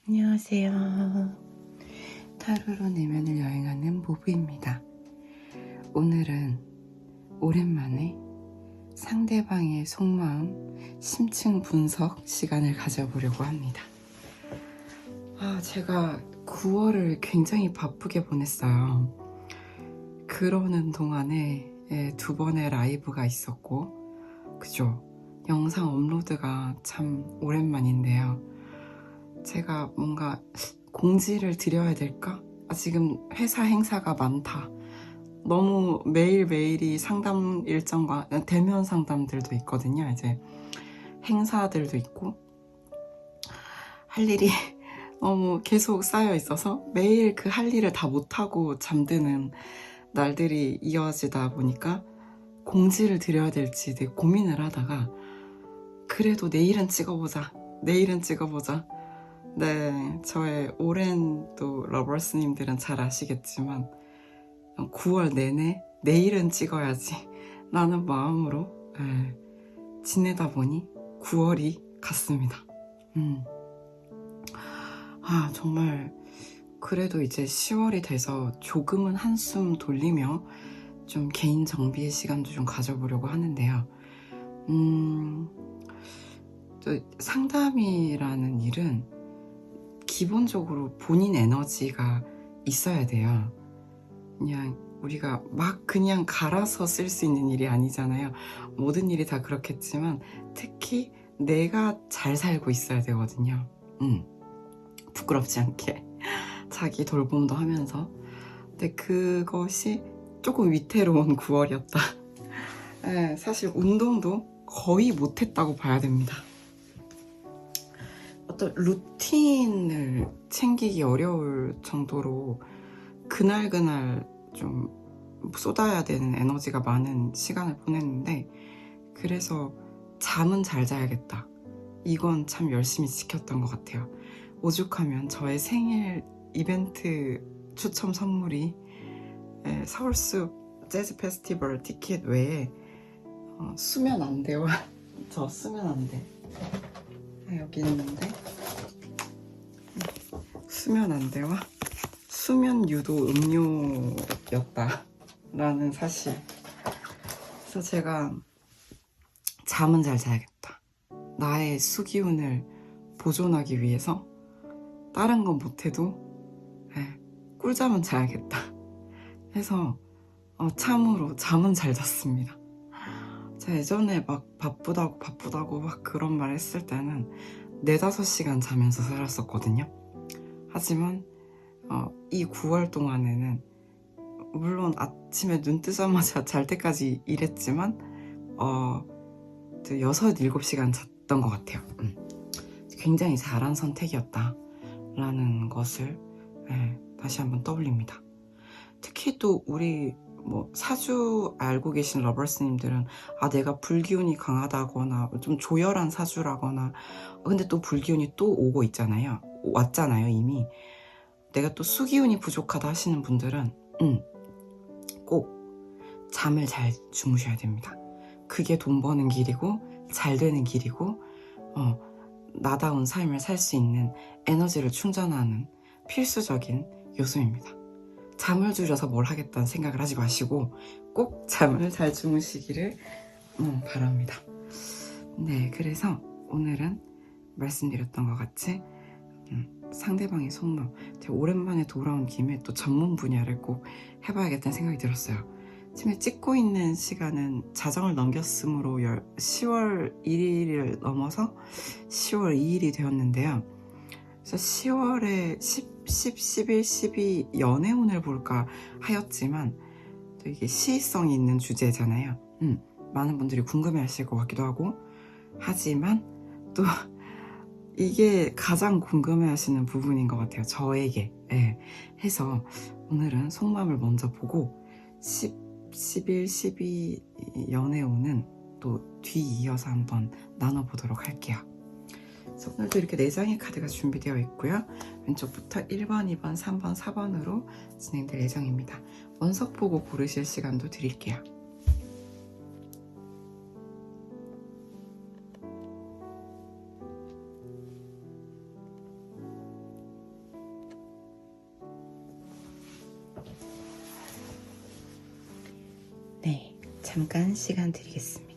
안녕하세요. 타로로 내면을 여행하는 모브입니다. 오늘은 오랜만에 상대방의 속마음, 심층 분석 시간을 가져보려고 합니다. 제가 9월을 굉장히 바쁘게 보냈어요. 그러는 동안에 2번의 라이브가 있었고, 그죠? 영상 업로드가 참 오랜만인데요. 제가 뭔가 공지를 드려야 될까? 지금 회사 행사가 많다. 너무 매일매일이 상담 일정과 대면 상담들도 있거든요. 이제 행사들도 있고 할 일이 너무 계속 쌓여 있어서 매일 그 할 일을 다 못하고 잠드는 날들이 이어지다 보니까 공지를 드려야 될지 되게 고민을 하다가 그래도 내일은 찍어보자. 네, 저의 오랜 또 러버스님들은 잘 아시겠지만 9월 내내 내일은 찍어야지 라는 마음으로 지내다 보니 9월이 갔습니다. 정말 그래도 이제 10월이 돼서 조금은 한숨 돌리며 좀 개인 정비의 시간도 좀 가져보려고 하는데요. 또 상담이라는 일은 기본적으로 본인 에너지가 있어야 돼요. 그냥 우리가 막 그냥 갈아서 쓸 수 있는 일이 아니잖아요. 모든 일이 다 그렇겠지만 특히 내가 잘 살고 있어야 되거든요. 부끄럽지 않게 자기 돌봄도 하면서. 근데 그것이 조금 위태로운 9월이었다. 사실 운동도 거의 못했다고 봐야 됩니다. 어떤 루틴을 챙기기 어려울 정도로 그날 좀 쏟아야 되는 에너지가 많은 시간을 보냈는데, 그래서 잠은 잘 자야겠다. 이건 참 열심히 지켰던 것 같아요. 오죽하면 저의 생일 이벤트 추첨 선물이 서울숲 재즈 페스티벌 티켓 외에 수면 안 돼요. 저 수면 안 돼. 여기 있는데 수면 안 돼와 수면 유도 음료였다 라는 사실. 그래서 제가 잠은 잘 자야겠다. 나의 수기운을 보존하기 위해서 다른 건 못해도 꿀잠은 자야겠다 해서 참으로 잠은 잘 잤습니다. 제가 예전에 막 바쁘다고 막 그런 말 했을 때는 4-5시간 자면서 살았었거든요. 하지만 이 9월 동안에는 물론 아침에 눈 뜨자마자 잘 때까지 일했지만 6-7시간 잤던 것 같아요. 굉장히 잘한 선택이었다 라는 것을 다시 한번 떠올립니다. 특히 또 우리 사주 알고 계신 러버스님들은 내가 불기운이 강하다거나 좀 조열한 사주라거나, 근데 또 불기운이 또 오고 있잖아요. 왔잖아요 이미. 내가 또 수기운이 부족하다 하시는 분들은 꼭 잠을 잘 주무셔야 됩니다. 그게 돈 버는 길이고 잘 되는 길이고 나다운 삶을 살 수 있는 에너지를 충전하는 필수적인 요소입니다. 잠을 줄여서 뭘 하겠다는 생각을 하지 마시고 꼭 잠을 잘 주무시기를 바랍니다. 네, 그래서 오늘은 말씀드렸던 것 같이 상대방의 속마음, 제가 오랜만에 돌아온 김에 또 전문 분야를 꼭 해봐야겠다는 생각이 들었어요. 지금 찍고 있는 시간은 자정을 넘겼으므로 10월 1일을 넘어서 10월 2일이 되었는데요. 그래서 10월에 11, 12 연애운을 볼까 하였지만 또 이게 시의성이 있는 주제잖아요. 많은 분들이 궁금해하실 것 같기도 하고, 하지만 또 이게 가장 궁금해하시는 부분인 것 같아요, 저에게. 해서 오늘은 속마음을 먼저 보고 11, 12 연애운은 또 뒤이어서 한번 나눠보도록 할게요. 그래서 오늘도 이렇게 4장의 카드가 준비되어 있고요. 왼쪽부터 1번, 2번, 3번, 4번으로 진행될 예정입니다. 원석 보고 고르실 시간도 드릴게요. 잠깐 시간 드리겠습니다.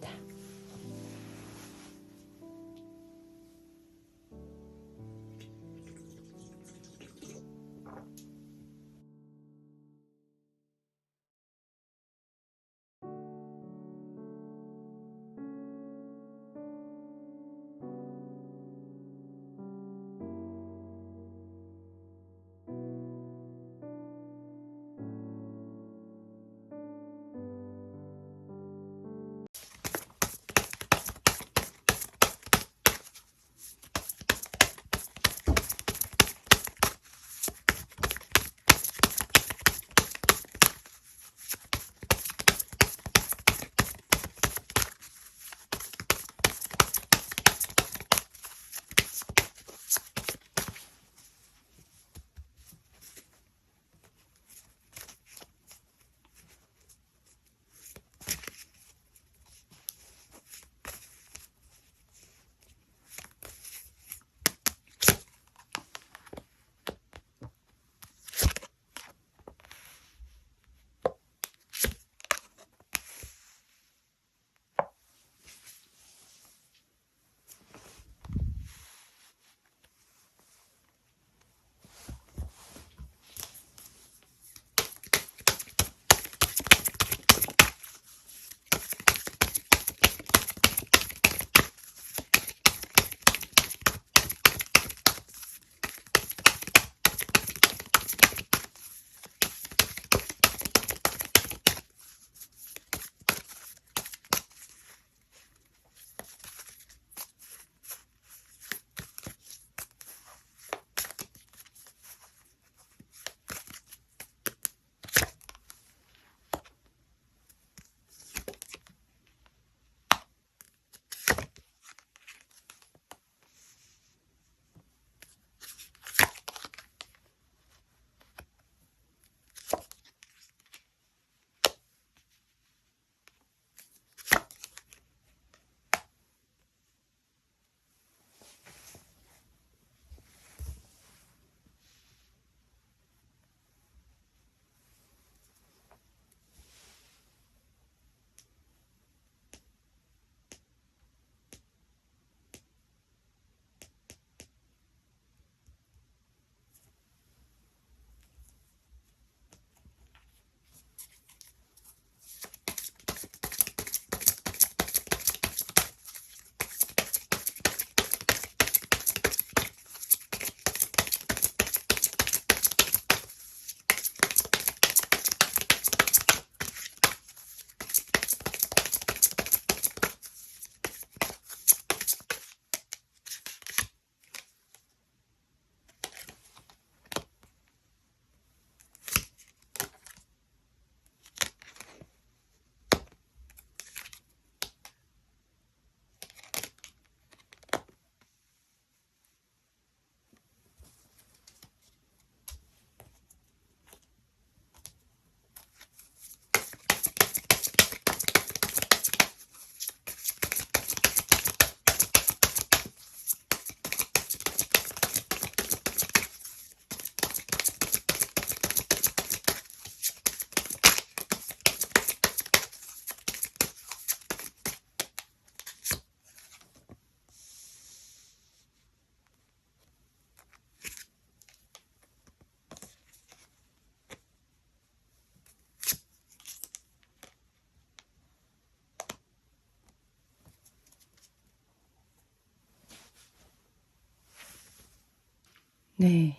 네,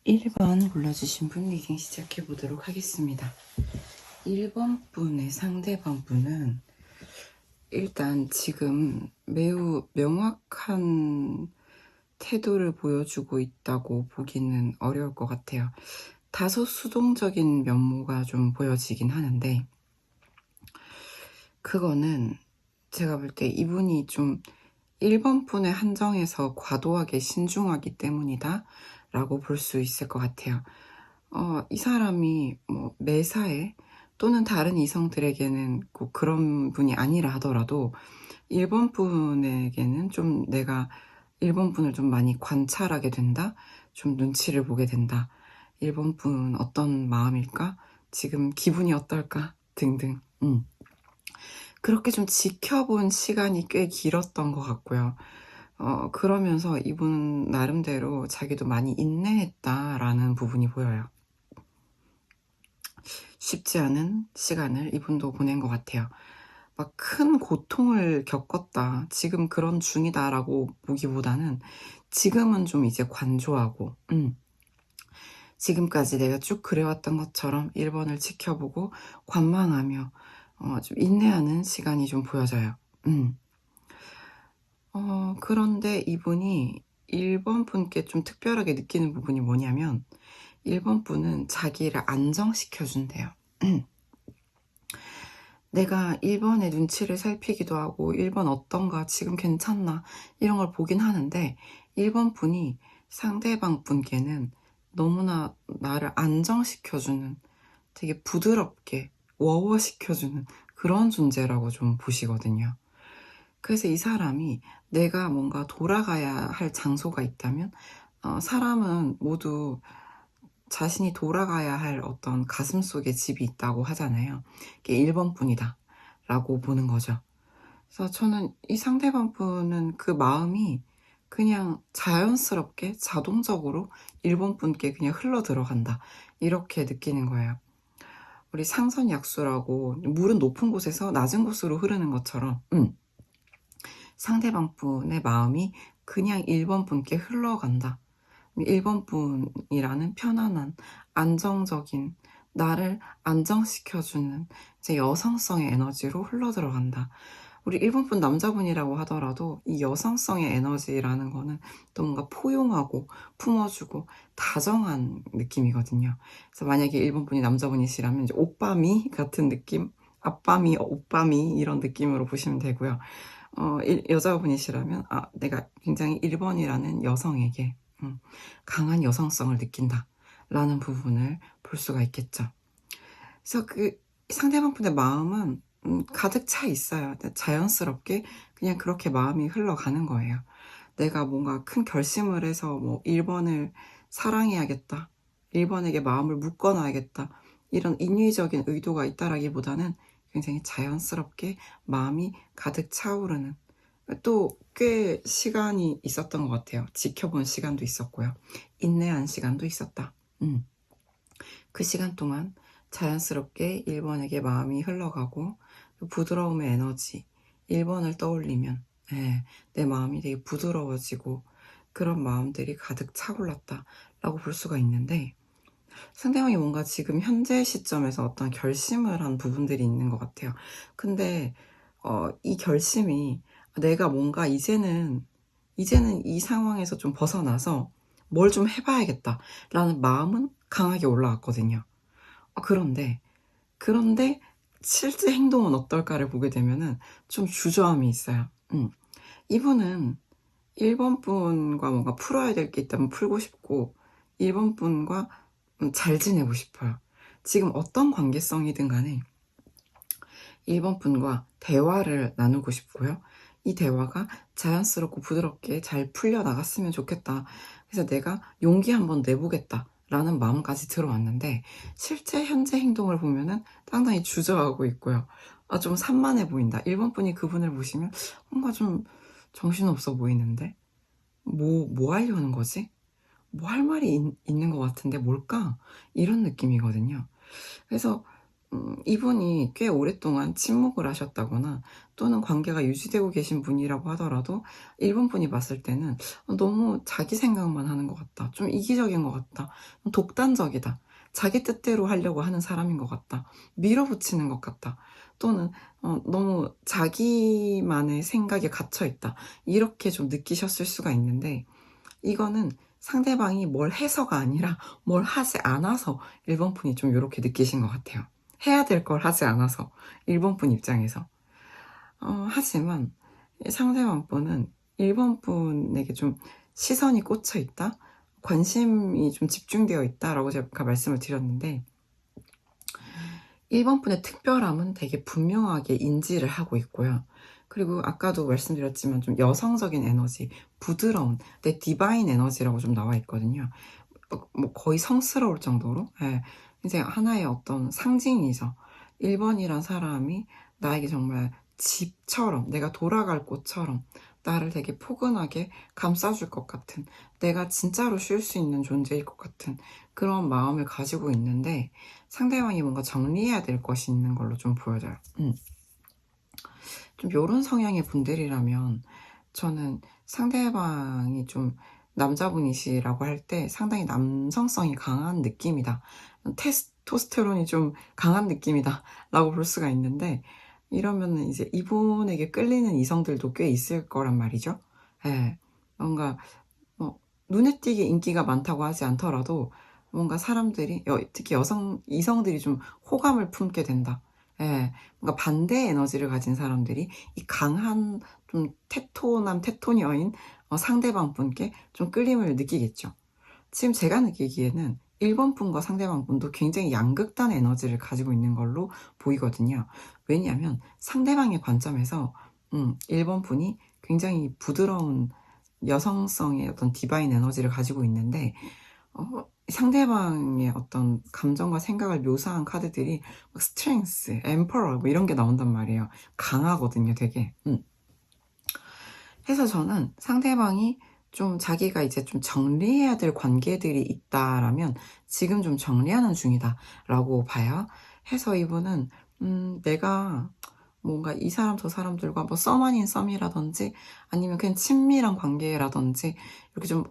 1번 골라주신 분 리딩 시작해 보도록 하겠습니다. 1번 분의 상대방 분은 일단 지금 매우 명확한 태도를 보여주고 있다고 보기는 어려울 것 같아요. 다소 수동적인 면모가 좀 보여지긴 하는데, 그거는 제가 볼 때 이분이 좀 1번 분의 한정에서 과도하게 신중하기 때문이다 라고 볼 수 있을 것 같아요. 이 사람이 뭐 매사에 또는 다른 이성들에게는 꼭 그런 분이 아니라 하더라도 1번 분에게는 좀 내가 1번 분을 좀 많이 관찰하게 된다, 좀 눈치를 보게 된다, 1번 분 어떤 마음일까, 지금 기분이 어떨까 등등. 그렇게 좀 지켜본 시간이 꽤 길었던 것 같고요. 그러면서 이분 나름대로 자기도 많이 인내했다라는 부분이 보여요. 쉽지 않은 시간을 이분도 보낸 것 같아요. 막 큰 고통을 겪었다, 지금 그런 중이다라고 보기보다는 지금은 좀 이제 관조하고, 지금까지 내가 쭉 그래왔던 것처럼 1번을 지켜보고 관망하며 좀 인내하는 시간이 좀 보여져요. 그런데 이분이 1번 분께 좀 특별하게 느끼는 부분이 뭐냐면, 1번 분은 자기를 안정시켜 준대요. 내가 1번의 눈치를 살피기도 하고 1번 어떤가, 지금 괜찮나, 이런 걸 보긴 하는데 1번 분이 상대방 분께는 너무나 나를 안정시켜주는, 되게 부드럽게 워워시켜주는 그런 존재라고 좀 보시거든요. 그래서 이 사람이 내가 뭔가 돌아가야 할 장소가 있다면, 사람은 모두 자신이 돌아가야 할 어떤 가슴속에 집이 있다고 하잖아요. 그게 1번 분이다 라고 보는 거죠. 그래서 저는 이 상대방 분은 그 마음이 그냥 자연스럽게 자동적으로 1번 분께 그냥 흘러 들어간다, 이렇게 느끼는 거예요. 우리 상선약수라고, 물은 높은 곳에서 낮은 곳으로 흐르는 것처럼 상대방 분의 마음이 그냥 1번 분께 흘러간다. 1번 분이라는 편안한, 안정적인, 나를 안정시켜주는 제 여성성의 에너지로 흘러들어간다. 우리 1번 분 남자분이라고 하더라도 이 여성성의 에너지라는 거는 또 뭔가 포용하고 품어주고 다정한 느낌이거든요. 그래서 만약에 1번 분이 남자분이시라면 이제 오빠미 같은 느낌? 아빠미, 오빠미, 이런 느낌으로 보시면 되고요. 여자분이시라면 내가 굉장히 1번이라는 여성에게 강한 여성성을 느낀다 라는 부분을 볼 수가 있겠죠. 그래서 그 상대방 분의 마음은 가득 차 있어요. 자연스럽게 그냥 그렇게 마음이 흘러가는 거예요. 내가 뭔가 큰 결심을 해서 뭐 1번을 사랑해야겠다, 1번에게 마음을 묶어놔야겠다, 이런 인위적인 의도가 있다라기보다는 굉장히 자연스럽게 마음이 가득 차오르는, 또 꽤 시간이 있었던 것 같아요. 지켜본 시간도 있었고요. 인내한 시간도 있었다. 그 시간 동안 자연스럽게 1번에게 마음이 흘러가고, 부드러움의 에너지, 1번을 떠올리면 내 마음이 되게 부드러워지고 그런 마음들이 가득 차올랐다 라고 볼 수가 있는데, 상대방이 뭔가 지금 현재 시점에서 어떤 결심을 한 부분들이 있는 것 같아요. 근데 이 결심이 내가 뭔가 이제는 이 상황에서 좀 벗어나서 뭘 좀 해봐야겠다 라는 마음은 강하게 올라왔거든요. 그런데 실제 행동은 어떨까를 보게 되면은 좀 주저함이 있어요. 이분은 1번 분과 뭔가 풀어야 될 게 있다면 풀고 싶고, 1번 분과 잘 지내고 싶어요. 지금 어떤 관계성이든 간에 1번 분과 대화를 나누고 싶고요. 이 대화가 자연스럽고 부드럽게 잘 풀려나갔으면 좋겠다. 그래서 내가 용기 한번 내보겠다 라는 마음까지 들어왔는데, 실제 현재 행동을 보면은 상당히 주저하고 있고요. 좀 산만해 보인다. 1번 분이 그분을 보시면 뭔가 좀 정신없어 보이는데, 뭐 하려는 거지? 뭐 할 말이 있는 것 같은데 뭘까? 이런 느낌이거든요. 그래서 이분이 꽤 오랫동안 침묵을 하셨다거나, 또는 관계가 유지되고 계신 분이라고 하더라도 1번 분이 봤을 때는 너무 자기 생각만 하는 것 같다, 좀 이기적인 것 같다, 독단적이다, 자기 뜻대로 하려고 하는 사람인 것 같다, 밀어붙이는 것 같다, 또는 너무 자기만의 생각에 갇혀있다, 이렇게 좀 느끼셨을 수가 있는데, 이거는 상대방이 뭘 해서가 아니라 뭘 하지 않아서 1번 분이 좀 이렇게 느끼신 것 같아요. 해야 될 걸 하지 않아서, 1번 분 입장에서. 하지만 상대방 분은 1번 분에게 좀 시선이 꽂혀 있다, 관심이 좀 집중되어 있다라고 제가 말씀을 드렸는데, 1번 분의 특별함은 되게 분명하게 인지를 하고 있고요. 그리고 아까도 말씀드렸지만 좀 여성적인 에너지, 부드러운 내 디바인 에너지라고 좀 나와 있거든요. 뭐 거의 성스러울 정도로, 이제 하나의 어떤 상징이죠. 1번이란 사람이 나에게 정말 집처럼, 내가 돌아갈 곳처럼 나를 되게 포근하게 감싸줄 것 같은, 내가 진짜로 쉴 수 있는 존재일 것 같은 그런 마음을 가지고 있는데, 상대방이 뭔가 정리해야 될 것이 있는 걸로 좀 보여져요. 좀 요런 성향의 분들이라면 저는 상대방이 좀 남자분이시라고 할 때 상당히 남성성이 강한 느낌이다, 테스토스테론이 좀 강한 느낌이다 라고 볼 수가 있는데, 이러면은 이제 이분에게 끌리는 이성들도 꽤 있을 거란 말이죠. 예. 뭔가 눈에 띄게 인기가 많다고 하지 않더라도 뭔가 사람들이, 특히 이성들이 좀 호감을 품게 된다. 예. 뭔가 반대의 에너지를 가진 사람들이 이 강한 좀 테토남 테토녀인 상대방 분께 좀 끌림을 느끼겠죠. 지금 제가 느끼기에는 1번 분과 상대방 분도 굉장히 양극단의 에너지를 가지고 있는 걸로 보이거든요. 왜냐하면 상대방의 관점에서 1번 분이 굉장히 부드러운 여성성의 어떤 디바인 에너지를 가지고 있는데, 상대방의 어떤 감정과 생각을 묘사한 카드들이 스트렝스, 엠퍼러 뭐 이런 게 나온단 말이에요. 강하거든요, 되게. 해서 저는 상대방이 좀 자기가 이제 좀 정리해야 될 관계들이 있다라면 지금 좀 정리하는 중이다 라고 봐요. 해서 이분은 내가 뭔가 이 사람 저 사람들과 뭐 썸 아닌 썸이라든지 아니면 그냥 친밀한 관계라든지 이렇게 좀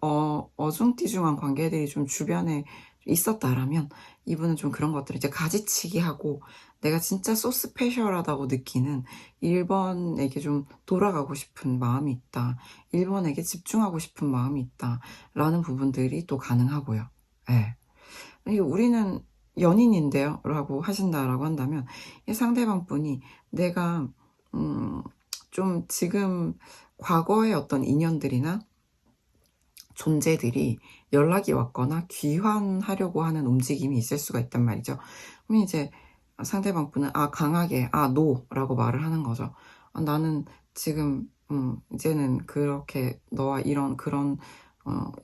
어중뛰중한 관계들이 좀 주변에 있었다라면 이분은 좀 그런 것들을 이제 가지치기 하고, 내가 진짜 소 스페셜하다고 느끼는 1번에게 좀 돌아가고 싶은 마음이 있다, 1번에게 집중하고 싶은 마음이 있다 라는 부분들이 또 가능하고요. 예. 우리는 연인인데요 라고 하신다라고 한다면, 이 상대방 분이 내가 좀 지금 과거의 어떤 인연들이나 존재들이 연락이 왔거나 귀환하려고 하는 움직임이 있을 수가 있단 말이죠. 그럼 이제 상대방 분은 강하게 no 라고 말을 하는 거죠. 나는 지금 이제는 그렇게 너와 이런 그런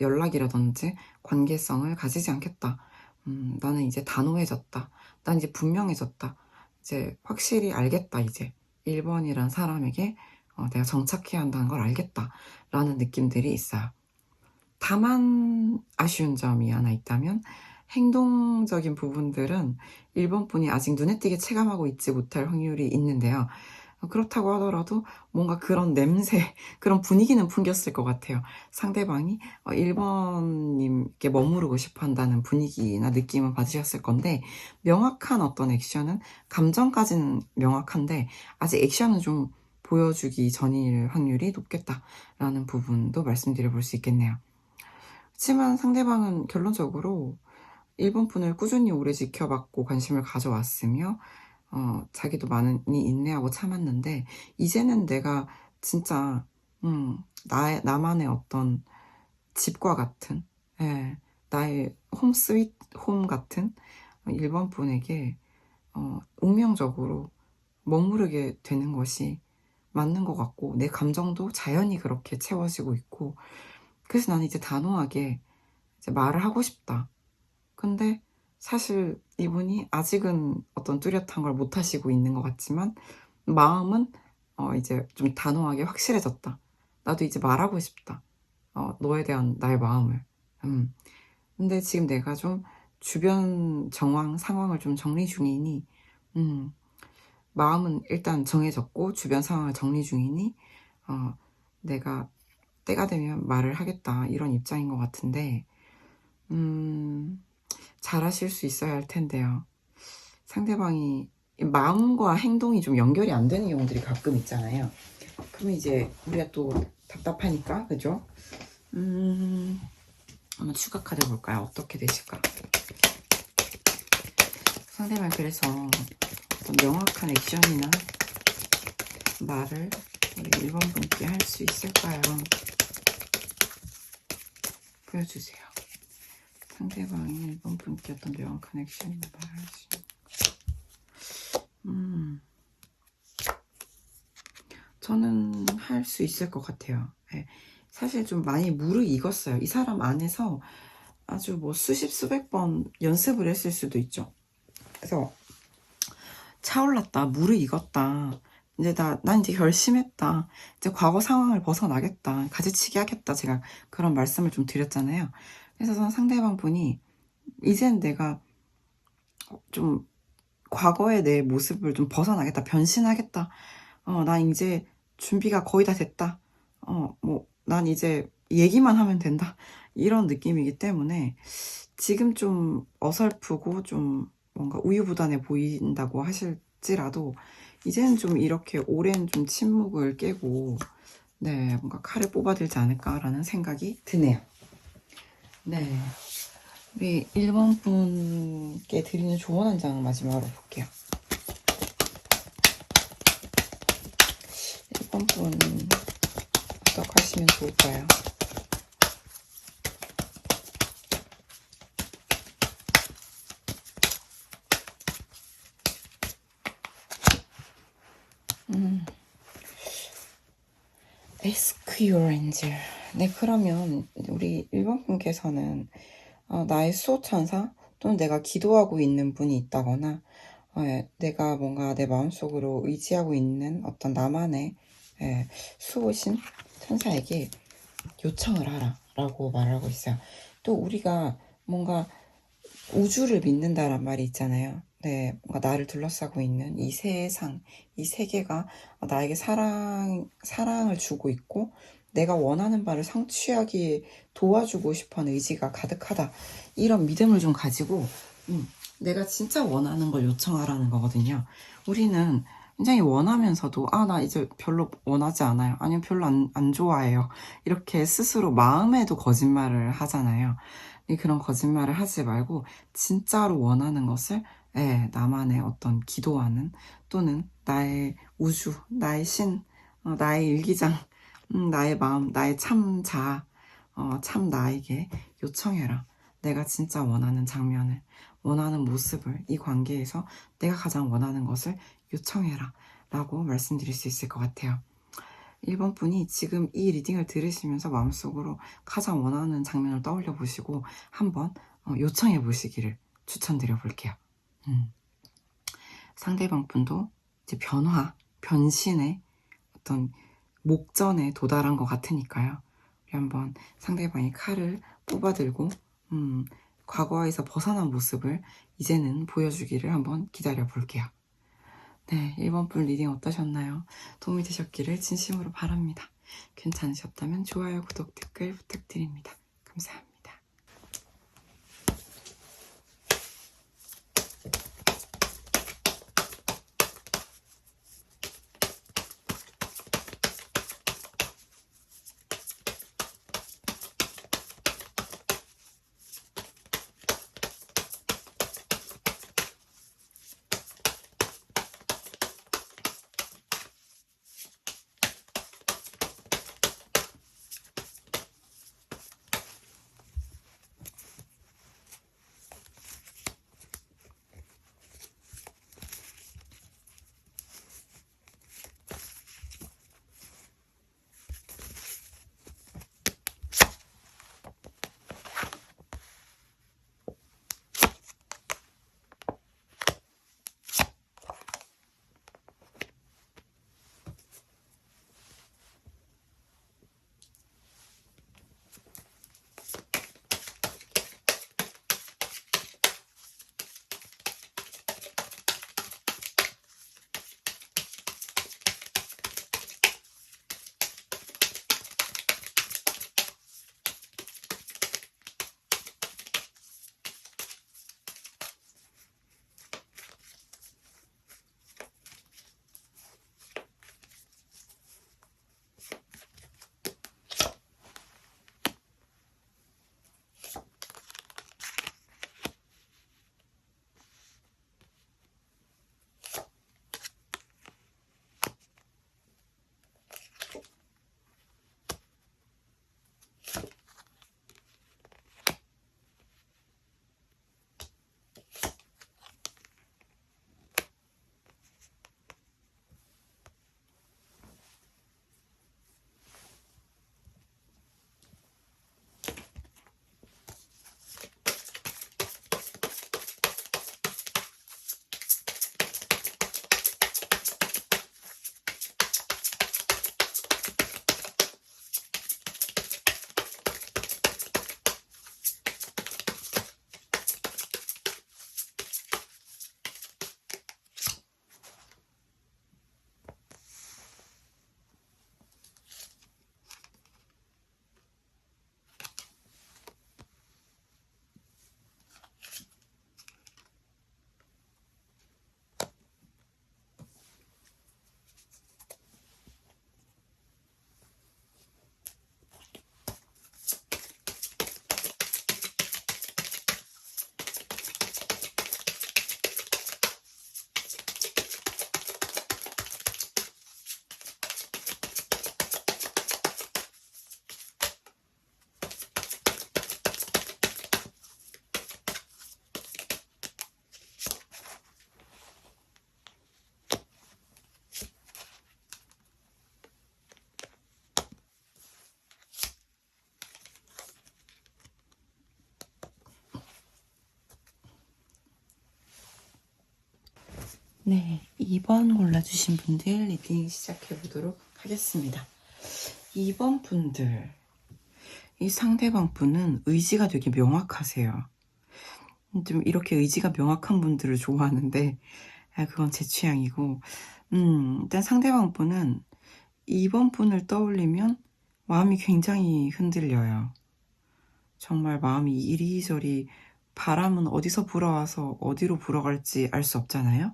연락이라든지 관계성을 가지지 않겠다. 나는 이제 단호해졌다. 난 이제 분명해졌다. 이제 확실히 알겠다. 이제 1번이란 사람에게 내가 정착해야 한다는 걸 알겠다 라는 느낌들이 있어요. 다만 아쉬운 점이 하나 있다면, 행동적인 부분들은 1번 분이 아직 눈에 띄게 체감하고 있지 못할 확률이 있는데요. 그렇다고 하더라도 뭔가 그런 냄새, 그런 분위기는 풍겼을 것 같아요. 상대방이 1번님께 머무르고 싶어 한다는 분위기나 느낌은 받으셨을 건데, 명확한 어떤 액션은, 감정까지는 명확한데 아직 액션은 좀 보여주기 전일 확률이 높겠다라는 부분도 말씀드려 볼 수 있겠네요. 그렇지만 상대방은 결론적으로 1번 분을 꾸준히 오래 지켜봤고 관심을 가져왔으며 자기도 많이 인내하고 참았는데, 이제는 내가 진짜 나만의 어떤 집과 같은, 예, 나의 홈 스윗 홈 같은 1번 분에게 운명적으로 머무르게 되는 것이 맞는 것 같고, 내 감정도 자연히 그렇게 채워지고 있고, 그래서 나는 이제 단호하게 이제 말을 하고 싶다. 근데 사실 이분이 아직은 어떤 뚜렷한 걸 못 하시고 있는 것 같지만, 마음은 이제 좀 단호하게 확실해졌다. 나도 이제 말하고 싶다. 너에 대한 나의 마음을. 근데 지금 내가 좀 주변 정황, 상황을 좀 정리 중이니, 마음은 일단 정해졌고 주변 상황을 정리 중이니 내가 때가 되면 말을 하겠다 이런 입장인 것 같은데, 잘하실 수 있어야 할 텐데요. 상대방이 마음과 행동이 좀 연결이 안 되는 경우들이 가끔 있잖아요. 그러면 이제 우리가 또 답답하니까, 그죠? 한번 추가 카드 볼까요? 어떻게 되실까? 상대방 그래서 어떤 명확한 액션이나 말을 우리 1번 분께 할 수 있을까요? 보여주세요. 상대방이 1번 분께 어떤 명확한 액션이나 말을 할 수 있는 저는 할 수 있을 것 같아요. 네. 사실 좀 많이 무르익었어요. 이 사람 안에서 아주 뭐 수십 수백 번 연습을 했을 수도 있죠. 그래서 차올랐다, 무르익었다, 이제 난 이제 결심했다. 이제 과거 상황을 벗어나겠다. 가지치기 하겠다. 제가 그런 말씀을 좀 드렸잖아요. 그래서 상대방 분이 이젠 내가 좀 과거의 내 모습을 좀 벗어나겠다. 변신하겠다. 난 이제 준비가 거의 다 됐다. 난 이제 얘기만 하면 된다. 이런 느낌이기 때문에 지금 좀 어설프고 좀 뭔가 우유부단해 보인다고 하실지라도 이제는 좀 이렇게 오랜 좀 침묵을 깨고 네, 뭔가 칼을 뽑아들지 않을까라는 생각이 드네요. 네. 우리 1번 분께 드리는 조언 한 장을 마지막으로 볼게요. 1번 분 어떻게 하시면 좋을까요? Ask your angel. 네, 그러면 우리 1번 분께서는 나의 수호천사 또는 내가 기도하고 있는 분이 있다거나 내가 뭔가 내 마음속으로 의지하고 있는 어떤 나만의 수호신 천사에게 요청을 하라 라고 말하고 있어요. 또 우리가 뭔가 우주를 믿는다란 말이 있잖아요. 네, 뭔가 나를 둘러싸고 있는 이 세상, 이 세계가 나에게 사랑을 주고 있고 내가 원하는 바를 성취하기에 도와주고 싶어하는 의지가 가득하다. 이런 믿음을 좀 가지고 내가 진짜 원하는 걸 요청하라는 거거든요. 우리는 굉장히 원하면서도 나 이제 별로 원하지 않아요. 아니면 별로 안 좋아해요. 이렇게 스스로 마음에도 거짓말을 하잖아요. 그런 거짓말을 하지 말고 진짜로 원하는 것을 나만의 어떤 기도하는 또는 나의 우주, 나의 신, 나의 일기장, 나의 마음, 나의 참자, 참 나에게 요청해라. 내가 진짜 원하는 장면을, 원하는 모습을 이 관계에서 내가 가장 원하는 것을 요청해라 라고 말씀드릴 수 있을 것 같아요. 1번 분이 지금 이 리딩을 들으시면서 마음속으로 가장 원하는 장면을 떠올려 보시고 한번 요청해 보시기를 추천드려 볼게요. 상대방 분도 이제 변신의 어떤 목전에 도달한 것 같으니까요. 우리 한번 상대방이 칼을 뽑아들고 과거에서 벗어난 모습을 이제는 보여주기를 한번 기다려 볼게요. 네, 1번 분 리딩 어떠셨나요? 도움이 되셨기를 진심으로 바랍니다. 괜찮으셨다면 좋아요, 구독, 댓글 부탁드립니다. 감사합니다. 네, 2번 골라주신 분들 리딩 시작해보도록 하겠습니다. 2번 분들, 이 상대방 분은 의지가 되게 명확하세요. 좀 이렇게 의지가 명확한 분들을 좋아하는데 그건 제 취향이고, 일단 상대방 분은 2번 분을 떠올리면 마음이 굉장히 흔들려요. 정말 마음이 이리저리, 바람은 어디서 불어와서 어디로 불어갈지 알 수 없잖아요.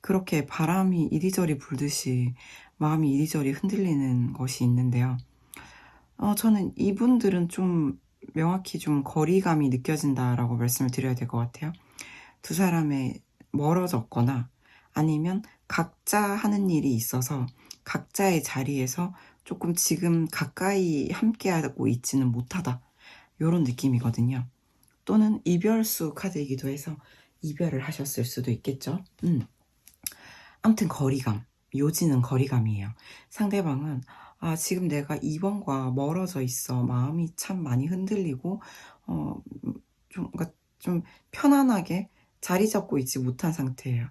그렇게 바람이 이리저리 불듯이 마음이 이리저리 흔들리는 것이 있는데요. 저는 이분들은 좀 명확히 좀 거리감이 느껴진다라고 말씀을 드려야 될 것 같아요. 두 사람의 멀어졌거나 아니면 각자 하는 일이 있어서 각자의 자리에서 조금 지금 가까이 함께하고 있지는 못하다, 이런 느낌이거든요. 또는 이별수 카드이기도 해서 이별을 하셨을 수도 있겠죠. 아무튼 거리감, 요지는 거리감이에요. 상대방은 지금 내가 2번과 멀어져 있어. 마음이 참 많이 흔들리고 그러니까 좀 편안하게 자리 잡고 있지 못한 상태예요.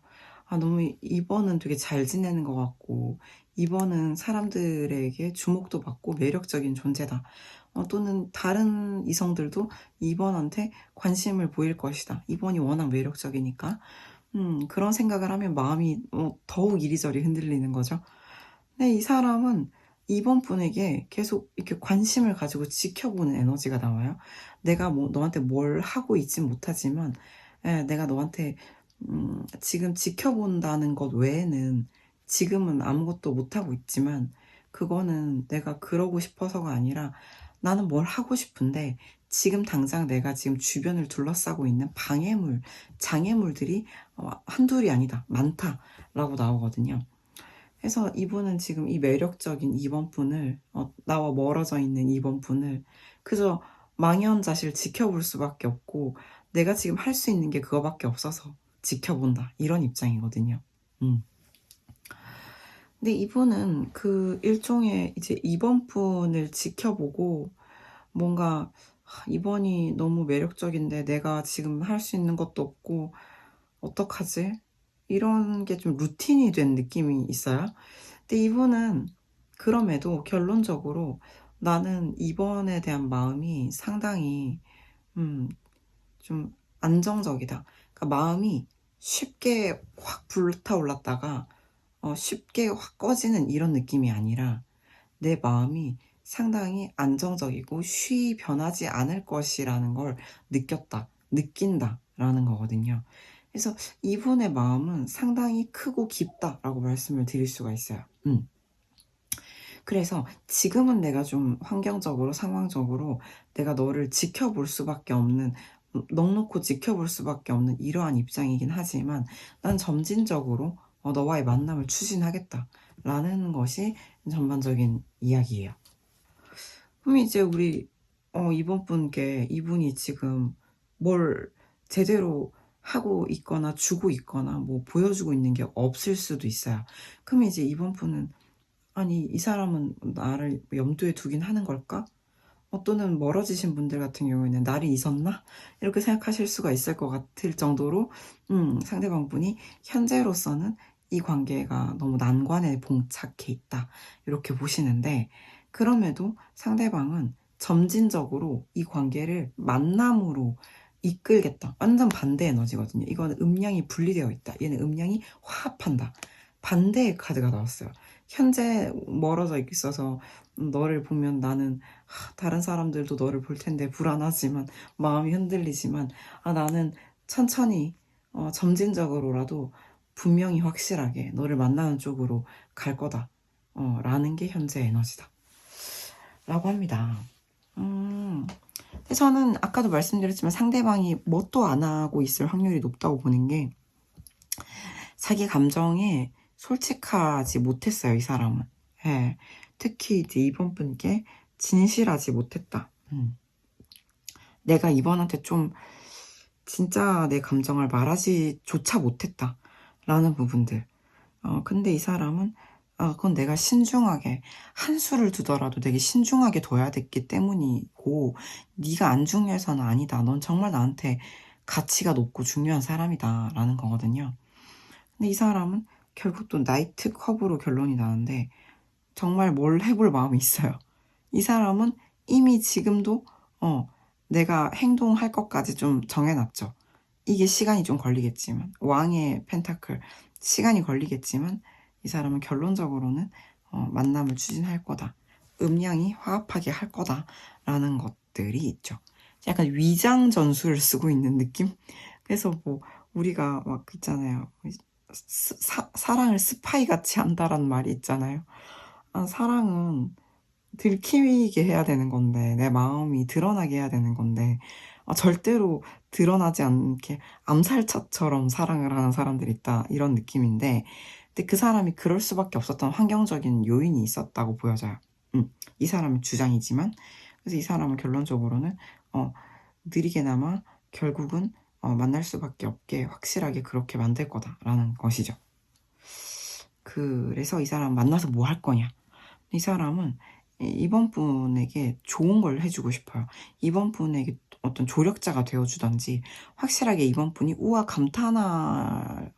너무 2번은 되게 잘 지내는 것 같고 2번은 사람들에게 주목도 받고 매력적인 존재다. 또는 다른 이성들도 2번한테 관심을 보일 것이다. 2번이 워낙 매력적이니까. 그런 생각을 하면 마음이 더욱 이리저리 흔들리는 거죠. 근데 이 사람은 2번 분에게 계속 이렇게 관심을 가지고 지켜보는 에너지가 나와요. 내가 뭐 너한테 뭘 하고 있진 못하지만 내가 너한테 지금 지켜본다는 것 외에는 지금은 아무것도 못하고 있지만 그거는 내가 그러고 싶어서가 아니라 나는 뭘 하고 싶은데 지금 당장 내가 지금 주변을 둘러싸고 있는 방해물, 장애물들이 한둘이 아니다, 많다라고 나오거든요. 그래서 이분은 지금 이 매력적인 2번 분을, 나와 멀어져 있는 2번 분을 그저 망연자실 지켜볼 수밖에 없고 내가 지금 할 수 있는 게 그거밖에 없어서 지켜본다, 이런 입장이거든요. 근데 이분은 그 일종의 이제 2번 분을 지켜보고 뭔가 2번이 너무 매력적인데 내가 지금 할 수 있는 것도 없고 어떡하지? 이런 게 좀 루틴이 된 느낌이 있어요. 근데 이분은 그럼에도 결론적으로 나는 2번에 대한 마음이 상당히 좀 안정적이다. 그러니까 마음이 쉽게 확 불타올랐다가 쉽게 확 꺼지는 이런 느낌이 아니라 내 마음이 상당히 안정적이고 쉬이 변하지 않을 것이라는 걸 느낀다라는 거거든요. 그래서 이분의 마음은 상당히 크고 깊다라고 말씀을 드릴 수가 있어요. 그래서 지금은 내가 좀 환경적으로, 상황적으로 내가 너를 지켜볼 수밖에 없는, 넉넉히 지켜볼 수밖에 없는 이러한 입장이긴 하지만 난 점진적으로 너와의 만남을 추진하겠다라는 것이 전반적인 이야기예요. 그럼 이제 우리 이번 분께 이분이 지금 뭘 제대로 하고 있거나 주고 있거나 뭐 보여주고 있는 게 없을 수도 있어요. 그럼 이제 이번 분은 아니 이 사람은 나를 염두에 두긴 하는 걸까? 또는 멀어지신 분들 같은 경우에는 나를 잊었나? 이렇게 생각하실 수가 있을 것 같을 정도로 상대방 분이 현재로서는 이 관계가 너무 난관에 봉착해 있다, 이렇게 보시는데, 그럼에도 상대방은 점진적으로 이 관계를 만남으로 이끌겠다, 완전 반대 에너지거든요. 이거는 음량이 분리되어 있다, 얘는 음량이 화합한다, 반대의 카드가 나왔어요. 현재 멀어져 있어서 너를 보면 나는 다른 사람들도 너를 볼 텐데 불안하지만 마음이 흔들리지만 나는 천천히 점진적으로라도 분명히 확실하게 너를 만나는 쪽으로 갈 거다 라는 게 현재 에너지다 라고 합니다. 근데 저는 아까도 말씀드렸지만 상대방이 뭣도 안 하고 있을 확률이 높다고 보는 게, 자기 감정에 솔직하지 못했어요, 이 사람은. 예. 특히 이제 이번 분께 진실하지 못했다. 내가 이번한테 좀 진짜 내 감정을 말하지조차 못했다 라는 부분들. 근데 이 사람은 그건 내가 신중하게, 한 수를 두더라도 되게 신중하게 둬야 됐기 때문이고, 네가 안 중요해서는 아니다, 넌 정말 나한테 가치가 높고 중요한 사람이다 라는 거거든요. 근데 이 사람은 결국 또 나이트 컵으로 결론이 나는데 정말 뭘 해볼 마음이 있어요. 이 사람은 이미 지금도 내가 행동할 것까지 좀 정해놨죠. 이게 시간이 좀 걸리겠지만, 왕의 펜타클 시간이 걸리겠지만 이 사람은 결론적으로는 만남을 추진할 거다. 음양이 화합하게 할 거다라는 것들이 있죠. 약간 위장 전술을 쓰고 있는 느낌? 그래서 뭐 우리가 막 있잖아요. 사랑을 스파이 같이 한다라는 말이 있잖아요. 사랑은 들키게 해야 되는 건데, 내 마음이 드러나게 해야 되는 건데, 절대로 드러나지 않게 암살자처럼 사랑을 하는 사람들이 있다, 이런 느낌인데, 근데 그 사람이 그럴 수밖에 없었던 환경적인 요인이 있었다고 보여져요. 이 사람의 주장이지만, 그래서 이 사람은 결론적으로는 느리게나마 결국은 만날 수밖에 없게 확실하게 그렇게 만들 거다라는 것이죠. 그래서 이 사람 만나서 뭐 할 거냐? 이 사람은 이번 분에게 좋은 걸 해주고 싶어요. 이번 분에게 어떤 조력자가 되어주던지, 확실하게 이번 분이 우와 감탄할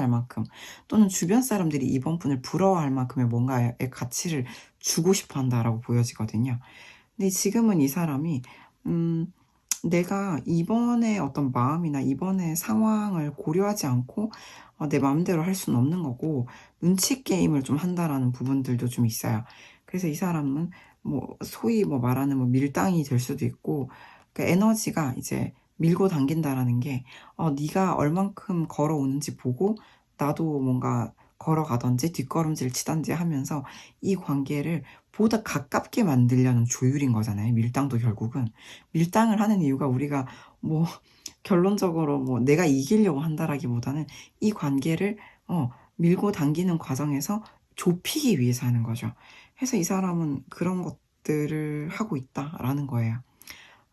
만큼, 또는 주변 사람들이 이번 분을 부러워할 만큼의 뭔가의 가치를 주고 싶어 한다라고 보여지거든요. 근데 지금은 이 사람이 내가 이번에 어떤 마음이나 이번의 상황을 고려하지 않고 내 마음대로 할 수는 없는 거고, 눈치 게임을 좀 한다라는 부분들도 좀 있어요. 그래서 이 사람은 뭐 소위 뭐 말하는 뭐 밀당이 될 수도 있고, 그 에너지가 이제 밀고 당긴다라는 게 네가 얼만큼 걸어오는지 보고 나도 뭔가 걸어가던지 뒷걸음질 치던지 하면서 이 관계를 보다 가깝게 만들려는 조율인 거잖아요. 밀당도 결국은. 밀당을 하는 이유가 우리가 뭐 결론적으로 뭐 내가 이기려고 한다라기보다는 이 관계를 밀고 당기는 과정에서 좁히기 위해서 하는 거죠. 그래서 이 사람은 그런 것들을 하고 있다라는 거예요.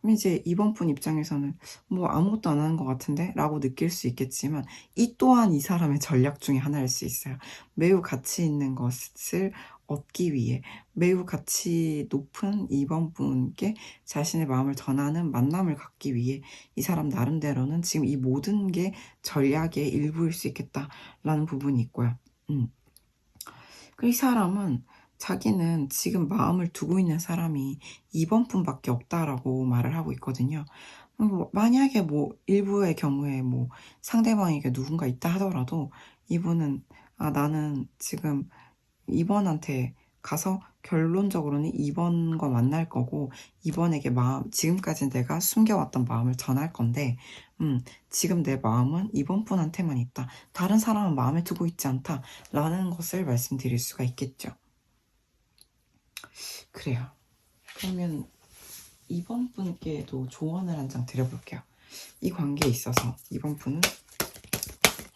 그럼 이제 이번 분 입장에서는 뭐 아무것도 안 하는 것 같은데? 라고 느낄 수 있겠지만, 이 또한 이 사람의 전략 중에 하나일 수 있어요. 매우 가치 있는 것을 얻기 위해, 매우 가치 높은 이번 분께 자신의 마음을 전하는 만남을 갖기 위해 이 사람 나름대로는 지금 이 모든 게 전략의 일부일 수 있겠다라는 부분이 있고요. 그리고 이 사람은 자기는 지금 마음을 두고 있는 사람이 이번 분밖에 없다라고 말을 하고 있거든요. 만약에 뭐 일부의 경우에 뭐 상대방에게 누군가 있다 하더라도 이분은 나는 지금 이번한테 가서 결론적으로는 이번과 만날 거고, 이번에게 지금까지 내가 숨겨왔던 마음을 전할 건데, 지금 내 마음은 이번 분한테만 있다. 다른 사람은 마음에 두고 있지 않다. 라는 것을 말씀드릴 수가 있겠죠. 그래요. 그러면 이번 분께도 조언을 한 장 드려볼게요. 이 관계에 있어서 이번 분은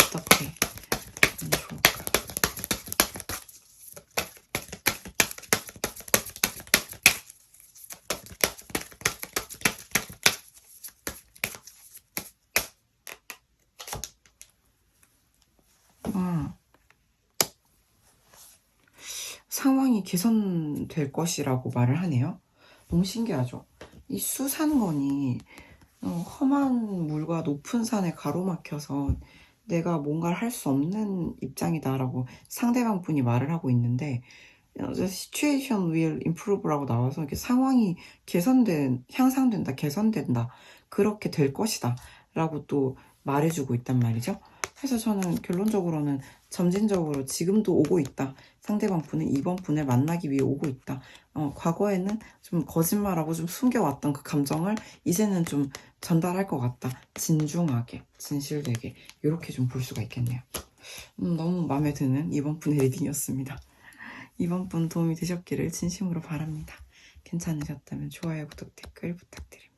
어떻게 하면 좋을까? 상황이 개선될 것이라고 말을 하네요. 너무 신기하죠? 이 수산건이 험한 물과 높은 산에 가로막혀서 내가 뭔가를 할 수 없는 입장이다라고 상대방 분이 말을 하고 있는데, The situation will improve라고 나와서 이렇게 상황이 향상된다, 개선된다, 그렇게 될 것이다 라고 또 말해주고 있단 말이죠. 그래서 저는 결론적으로는 점진적으로 지금도 오고 있다. 상대방 분은 이번 분을 만나기 위해 오고 있다. 과거에는 좀 거짓말하고 좀 숨겨왔던 그 감정을 이제는 좀 전달할 것 같다. 진중하게, 진실되게, 이렇게 좀 볼 수가 있겠네요. 너무 마음에 드는 이번 분의 리딩이었습니다. 이번 분 도움이 되셨기를 진심으로 바랍니다. 괜찮으셨다면 좋아요, 구독, 댓글 부탁드립니다.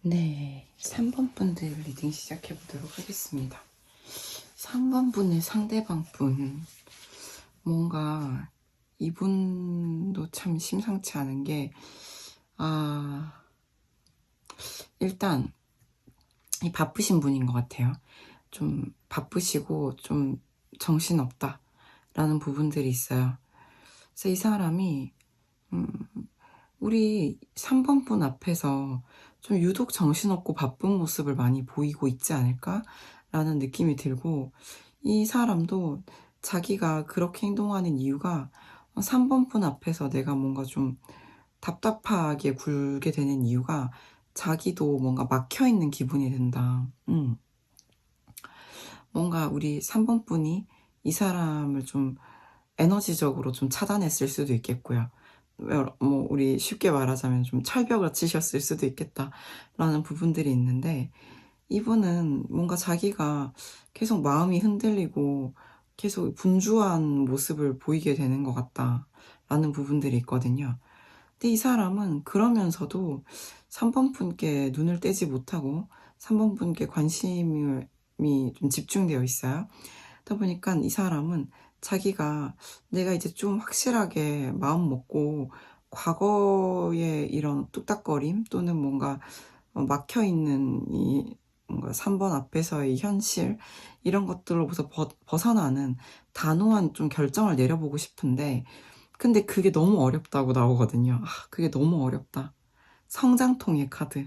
네, 3번 분들 리딩 시작해 보도록 하겠습니다. 3번 분의 상대방 분, 뭔가 이분도 참 심상치 않은 게, 일단 이 바쁘신 분인 것 같아요. 좀 바쁘시고 좀 정신없다 라는 부분들이 있어요. 그래서 이 사람이 우리 3번 분 앞에서 좀 유독 정신없고 바쁜 모습을 많이 보이고 있지 않을까 라는 느낌이 들고, 이 사람도 자기가 그렇게 행동하는 이유가 3번 분 앞에서 내가 뭔가 좀 답답하게 굴게 되는 이유가 자기도 뭔가 막혀있는 기분이 든다. 뭔가 우리 3번 분이 이 사람을 좀 에너지적으로 좀 차단했을 수도 있겠고요. 뭐 우리 쉽게 말하자면 좀 철벽을 치셨을 수도 있겠다라는 부분들이 있는데, 이분은 뭔가 자기가 계속 마음이 흔들리고 계속 분주한 모습을 보이게 되는 것 같다라는 부분들이 있거든요. 근데 이 사람은 그러면서도 3번 분께 눈을 떼지 못하고 3번 분께 관심이 좀 집중되어 있어요. 그러다 보니까 이 사람은 자기가 내가 이제 좀 확실하게 마음 먹고 과거의 이런 뚝딱거림 또는 뭔가 막혀있는 이 뭔가 3번 앞에서의 현실, 이런 것들로부터 벗어나는 단호한 좀 결정을 내려보고 싶은데, 근데 그게 너무 어렵다고 나오거든요. 그게 너무 어렵다. 성장통의 카드.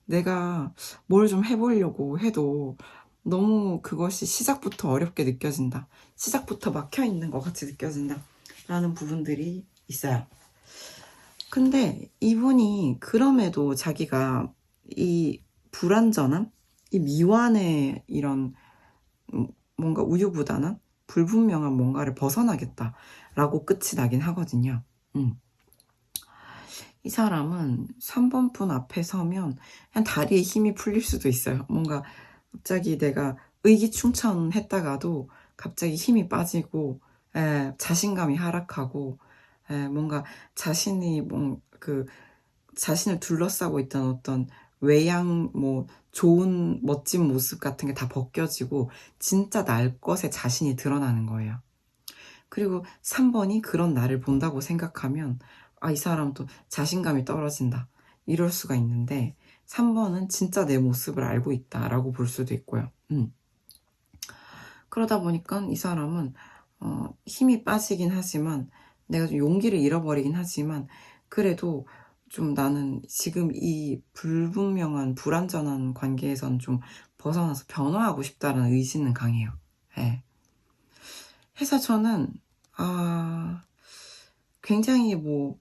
내가 뭘 좀 해보려고 해도 너무 그것이 시작부터 어렵게 느껴진다. 시작부터 막혀있는 것 같이 느껴진다. 라는 부분들이 있어요. 근데 이분이 그럼에도 자기가 이 불완전한, 이 미완의 이런 뭔가 우유부단한 불분명한 뭔가를 벗어나겠다라고 끝이 나긴 하거든요. 이 사람은 3번 분 앞에 서면 그냥 다리에 힘이 풀릴 수도 있어요. 뭔가 갑자기 내가 의기충천했다가도 갑자기 힘이 빠지고, 자신감이 하락하고, 뭔가 자신이 자신을 둘러싸고 있던 어떤 외양, 뭐 좋은 멋진 모습 같은 게 다 벗겨지고 진짜 날 것에 자신이 드러나는 거예요. 그리고 3번이 그런 나를 본다고 생각하면 이 사람도 자신감이 떨어진다, 이럴 수가 있는데, 3번은 진짜 내 모습을 알고 있다라고 볼 수도 있고요. 그러다 보니까 이 사람은 힘이 빠지긴 하지만, 내가 좀 용기를 잃어버리긴 하지만, 그래도 좀 나는 지금 이 불분명한 불완전한 관계에선 좀 벗어나서 변화하고 싶다라는 의지는 강해요. 해서 저는 굉장히 뭐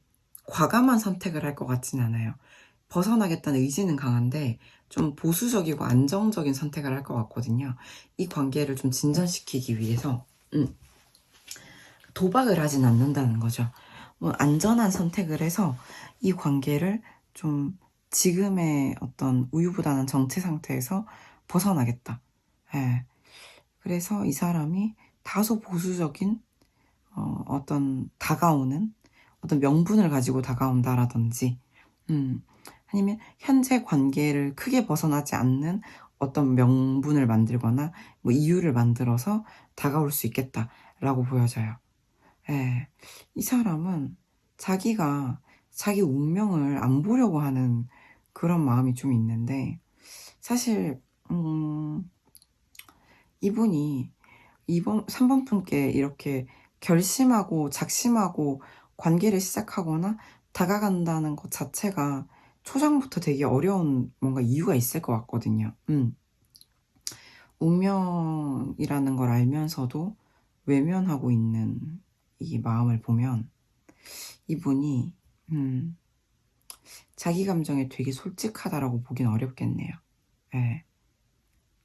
과감한 선택을 할 것 같진 않아요. 벗어나겠다는 의지는 강한데 좀 보수적이고 안정적인 선택을 할 것 같거든요. 이 관계를 좀 진전시키기 위해서 도박을 하진 않는다는 거죠. 뭐 안전한 선택을 해서 이 관계를 좀 지금의 어떤 우유부단한 정체 상태에서 벗어나겠다. 그래서 이 사람이 다소 보수적인 어떤 다가오는 어떤 명분을 가지고 다가온다라든지, 아니면 현재 관계를 크게 벗어나지 않는 어떤 명분을 만들거나 뭐 이유를 만들어서 다가올 수 있겠다라고 보여져요. 이 사람은 자기가 자기 운명을 안 보려고 하는 그런 마음이 좀 있는데, 사실 이분이 3번 분께 이렇게 결심하고 작심하고 관계를 시작하거나 다가간다는 것 자체가 초장부터 되게 어려운 뭔가 이유가 있을 것 같거든요. 운명이라는 걸 알면서도 외면하고 있는 이 마음을 보면 이분이 자기 감정에 되게 솔직하다라고 보긴 어렵겠네요.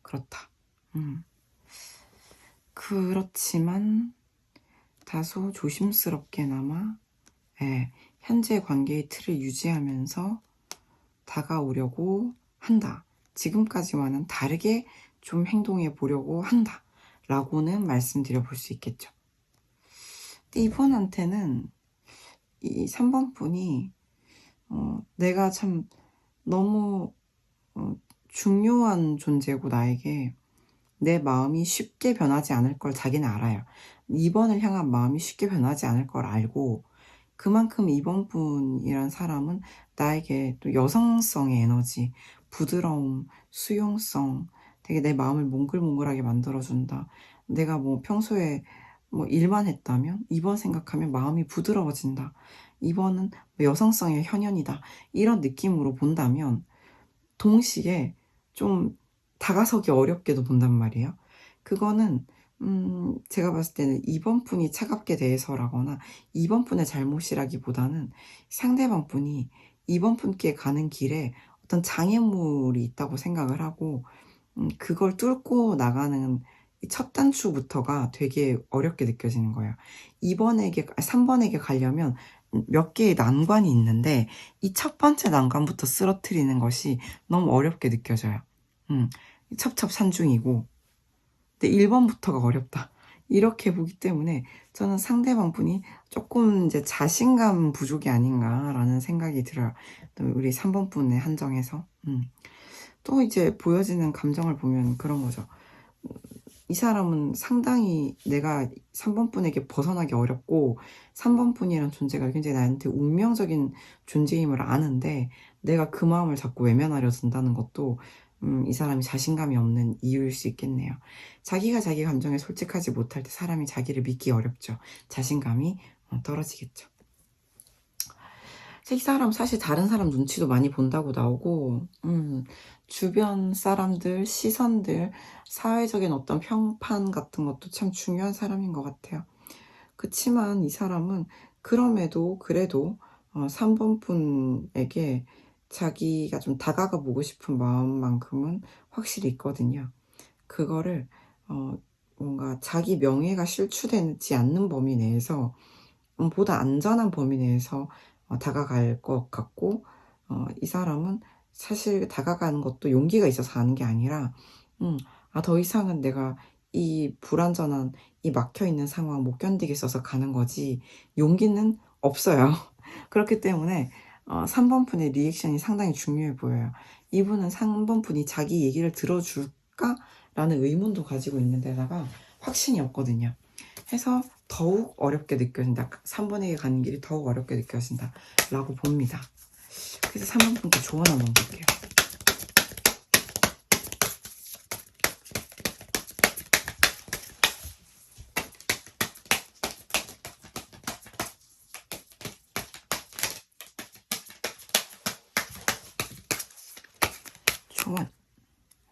그렇다. 그렇지만 다소 조심스럽게나마 현재 관계의 틀을 유지하면서 다가오려고 한다. 지금까지와는 다르게 좀 행동해 보려고 한다. 라고는 말씀드려 볼 수 있겠죠. 근데 이분한테는 이 3번 분이 내가 참 너무 중요한 존재고 나에게 내 마음이 쉽게 변하지 않을 걸 자기는 알아요. 2번을 향한 마음이 쉽게 변하지 않을 걸 알고 그만큼 2번 분이란 사람은 나에게 또 여성성의 에너지, 부드러움, 수용성, 되게 내 마음을 몽글몽글하게 만들어준다. 내가 뭐 평소에 뭐 일만 했다면 2번 생각하면 마음이 부드러워진다. 2번은 여성성의 현현이다. 이런 느낌으로 본다면 동시에 좀 다가서기 어렵게도 본단 말이에요. 그거는 제가 봤을 때는 2번 분이 차갑게 대해서라거나 2번 분의 잘못이라기보다는 상대방 분이 2번 분께 가는 길에 어떤 장애물이 있다고 생각을 하고 그걸 뚫고 나가는 첫 단추부터가 되게 어렵게 느껴지는 거예요. 3번에게 가려면 몇 개의 난관이 있는데 이 첫 번째 난관부터 쓰러뜨리는 것이 너무 어렵게 느껴져요. 첩첩산중이고 근데 1번부터가 어렵다. 이렇게 보기 때문에 저는 상대방 분이 조금 이제 자신감 부족이 아닌가라는 생각이 들어요. 또 우리 3번 분의 한정에서. 또 이제 보여지는 감정을 보면 그런 거죠. 이 사람은 상당히 내가 3번 분에게 벗어나기 어렵고 3번 분이란 존재가 굉장히 나한테 운명적인 존재임을 아는데 내가 그 마음을 자꾸 외면하려 든다는 것도 이 사람이 자신감이 없는 이유일 수 있겠네요. 자기가 자기 감정에 솔직하지 못할 때 사람이 자기를 믿기 어렵죠. 자신감이 떨어지겠죠. 이 사람 사실 다른 사람 눈치도 많이 본다고 나오고 주변 사람들, 시선들, 사회적인 어떤 평판 같은 것도 참 중요한 사람인 것 같아요. 그치만 이 사람은 그럼에도 그래도 3번 분에게 자기가 좀 다가가 보고 싶은 마음만큼은 확실히 있거든요. 그거를 뭔가 자기 명예가 실추되지 않는 범위 내에서 보다 안전한 범위 내에서 다가갈 것 같고 이 사람은 사실 다가가는 것도 용기가 있어서 가는 게 아니라 더 이상은 내가 이 불안전한 이 막혀있는 상황 못 견디겠어서 가는 거지 용기는 없어요. 그렇기 때문에 3번 분의 리액션이 상당히 중요해 보여요. 이분은 3번 분이 자기 얘기를 들어줄까? 라는 의문도 가지고 있는 데다가 확신이 없거든요. 해서 더욱 어렵게 느껴진다. 3번에게 가는 길이 더욱 어렵게 느껴진다. 라고 봅니다. 그래서 3번 분께 조언 한번 볼게요. 조언.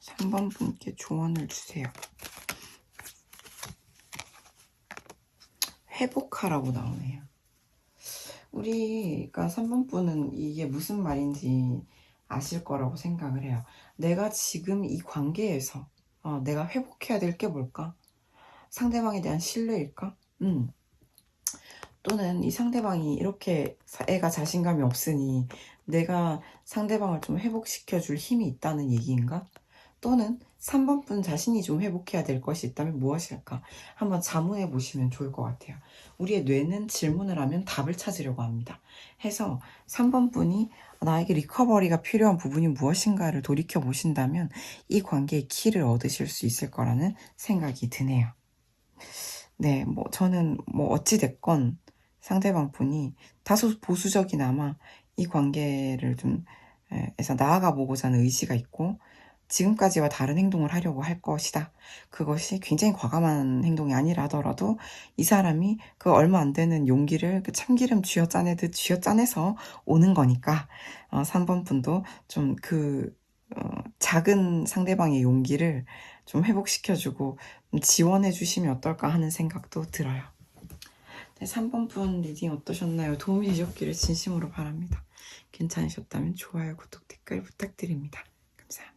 3번 분께 조언을 주세요. 회복하라고 나오네요. 우리가 3번 분은 이게 무슨 말인지 아실 거라고 생각을 해요. 내가 지금 이 관계에서 내가 회복해야 될 게 뭘까? 상대방에 대한 신뢰일까? 또는 이 상대방이 이렇게 애가 자신감이 없으니 내가 상대방을 좀 회복시켜 줄 힘이 있다는 얘기인가? 또는 3번 분 자신이 좀 회복해야 될 것이 있다면 무엇일까? 한번 자문해 보시면 좋을 것 같아요. 우리의 뇌는 질문을 하면 답을 찾으려고 합니다. 해서 3번 분이 나에게 리커버리가 필요한 부분이 무엇인가를 돌이켜 보신다면 이 관계의 키를 얻으실 수 있을 거라는 생각이 드네요. 네, 저는 어찌됐건 상대방 분이 다소 보수적이나마 이 관계를 에서 나아가 보고자 하는 의지가 있고 지금까지와 다른 행동을 하려고 할 것이다. 그것이 굉장히 과감한 행동이 아니라더라도 이 사람이 그 얼마 안 되는 용기를 그 참기름 쥐어짜내듯 쥐어짜내서 오는 거니까 3번 분도 좀 작은 상대방의 용기를 좀 회복시켜주고 지원해주시면 어떨까 하는 생각도 들어요. 네, 3번 분 리딩 어떠셨나요? 도움이 되셨기를 진심으로 바랍니다. 괜찮으셨다면 좋아요, 구독, 댓글 부탁드립니다. 감사합니다.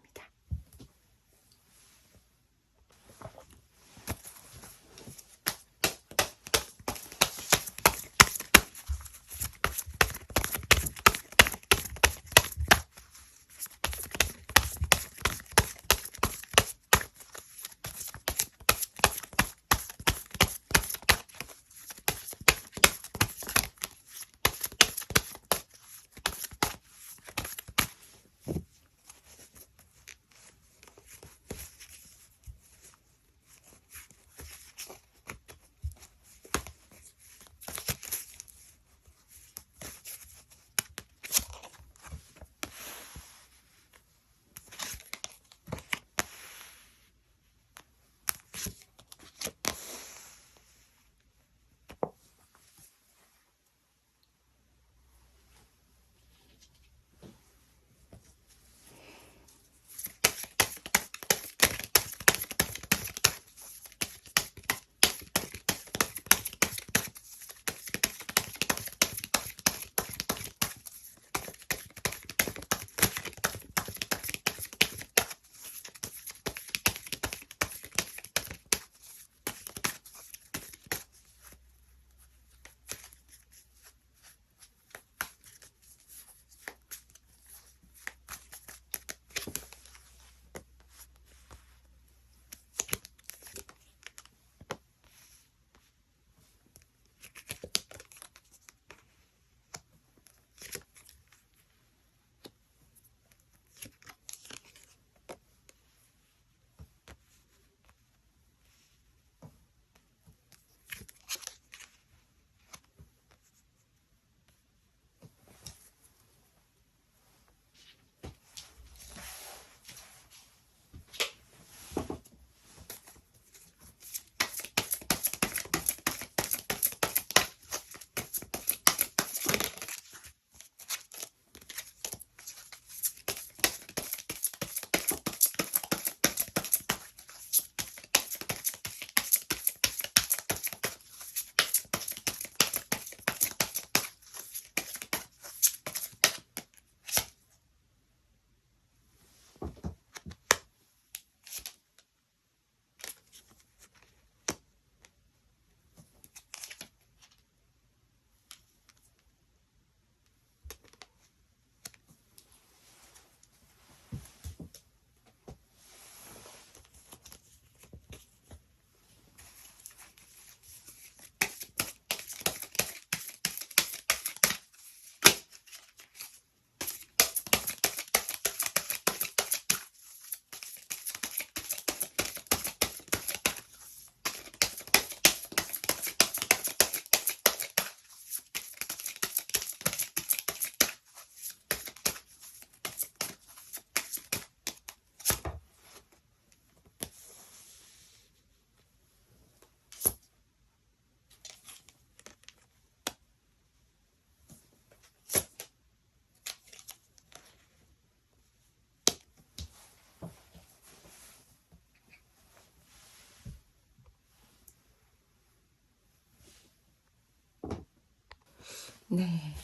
네,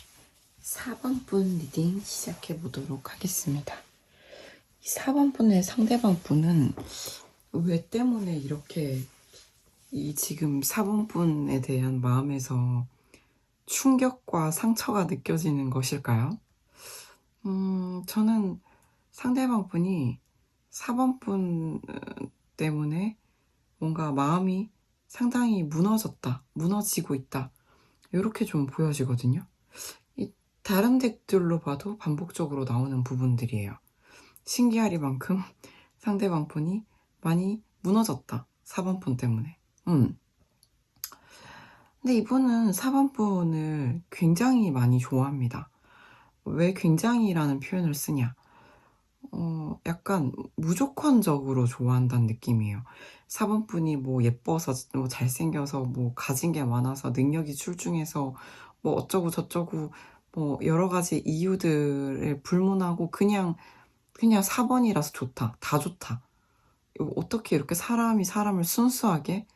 4번 분 리딩 시작해 보도록 하겠습니다. 이 4번 분의 상대방 분은 왜 때문에 이렇게 이 지금 4번 분에 대한 마음에서 충격과 상처가 느껴지는 것일까요? 저는 상대방 분이 4번 분 때문에 뭔가 마음이 상당히 무너졌다, 무너지고 있다, 이렇게 좀 보여지거든요. 이 다른 덱들로 봐도 반복적으로 나오는 부분들이에요. 신기하리만큼 상대방 분이 많이 무너졌다, 4번 분 때문에. 근데 이분은 4번 분을 굉장히 많이 좋아합니다. 왜 굉장히라는 표현을 쓰냐? 약간 무조건적으로 좋아한다는 느낌이에요. 4번 분이 뭐 예뻐서, 뭐 잘생겨서, 뭐 가진 게 많아서, 능력이 출중해서, 뭐 어쩌고 저쩌고, 뭐 여러 가지 이유들을 불문하고 그냥 4번이라서 좋다, 다 좋다. 이거 어떻게 이렇게 사람이 사람을 순수하게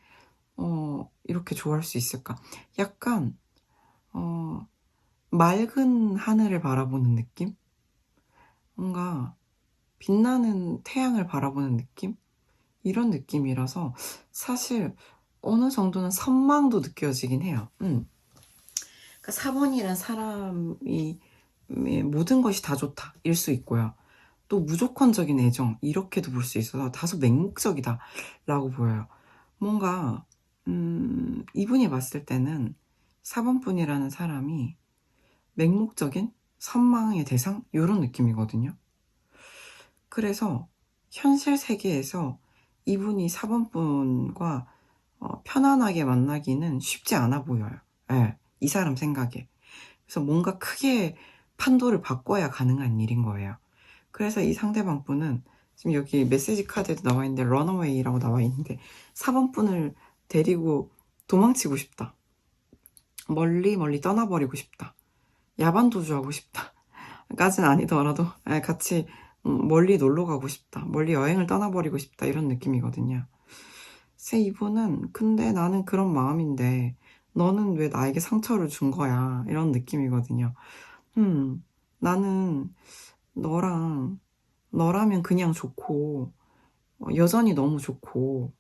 이렇게 좋아할 수 있을까? 약간 맑은 하늘을 바라보는 느낌? 뭔가 빛나는 태양을 바라보는 느낌? 이런 느낌이라서 사실 어느 정도는 선망도 느껴지긴 해요. 그러니까 4번이란 사람이 모든 것이 다 좋다 일 수 있고요. 또 무조건적인 애정 이렇게도 볼 수 있어서 다소 맹목적이다 라고 보여요. 뭔가 이분이 봤을 때는 4번 분이라는 사람이 맹목적인 선망의 대상 이런 느낌이거든요. 그래서 현실 세계에서 이분이 4번 분과 편안하게 만나기는 쉽지 않아 보여요. 예, 이 사람 생각에. 그래서 뭔가 크게 판도를 바꿔야 가능한 일인 거예요. 그래서 이 상대방 분은 지금 여기 메시지 카드에도 나와 있는데 런어웨이라고 나와 있는데 4번 분을 데리고 도망치고 싶다. 멀리 멀리 떠나버리고 싶다. 야반 도주하고 싶다. 까진 아니더라도 같이 멀리 놀러 가고 싶다. 멀리 여행을 떠나버리고 싶다. 이런 느낌이거든요. 그래서 이분은 근데 나는 그런 마음인데 너는 왜 나에게 상처를 준 거야. 이런 느낌이거든요. 나는 너라면 그냥 좋고 여전히 너무 좋고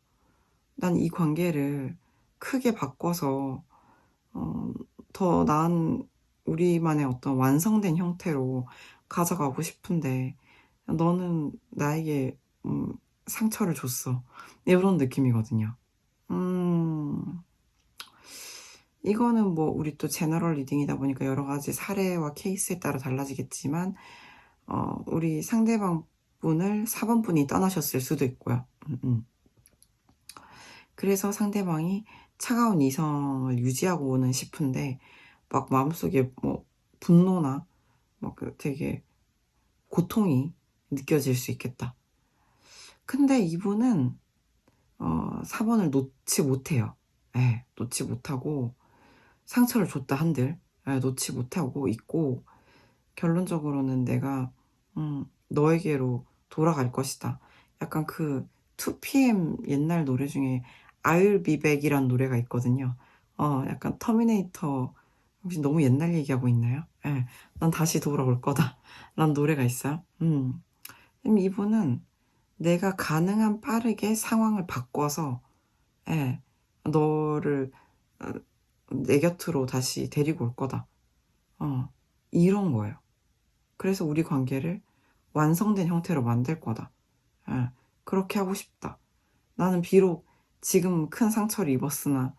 난 이 관계를 크게 바꿔서 더 나은 우리만의 어떤 완성된 형태로 가져가고 싶은데 너는 나에게 상처를 줬어. 이런 느낌이거든요. 이거는 뭐 우리 또 제너럴 리딩이다 보니까 여러 가지 사례와 케이스에 따라 달라지겠지만 우리 상대방 분을 4번 분이 떠나셨을 수도 있고요. 그래서 상대방이 차가운 이성을 유지하고는 싶은데 막 마음속에 뭐 분노나 막 되게 고통이 느껴질 수 있겠다. 근데 이분은 4번을 놓지 못해요. 예, 놓지 못하고 상처를 줬다 한들 놓지 못하고 있고 결론적으로는 내가 너에게로 돌아갈 것이다. 약간 그 2PM 옛날 노래 중에 I'll be back이란 노래가 있거든요. 약간 터미네이터 혹시 너무 옛날 얘기하고 있나요? 예, 난 다시 돌아올 거다. 란 노래가 있어요. 이분은 내가 가능한 빠르게 상황을 바꿔서 예, 너를 내 곁으로 다시 데리고 올 거다. 이런 거예요. 그래서 우리 관계를 완성된 형태로 만들 거다. 예, 그렇게 하고 싶다. 나는 비록 지금 큰 상처를 입었으나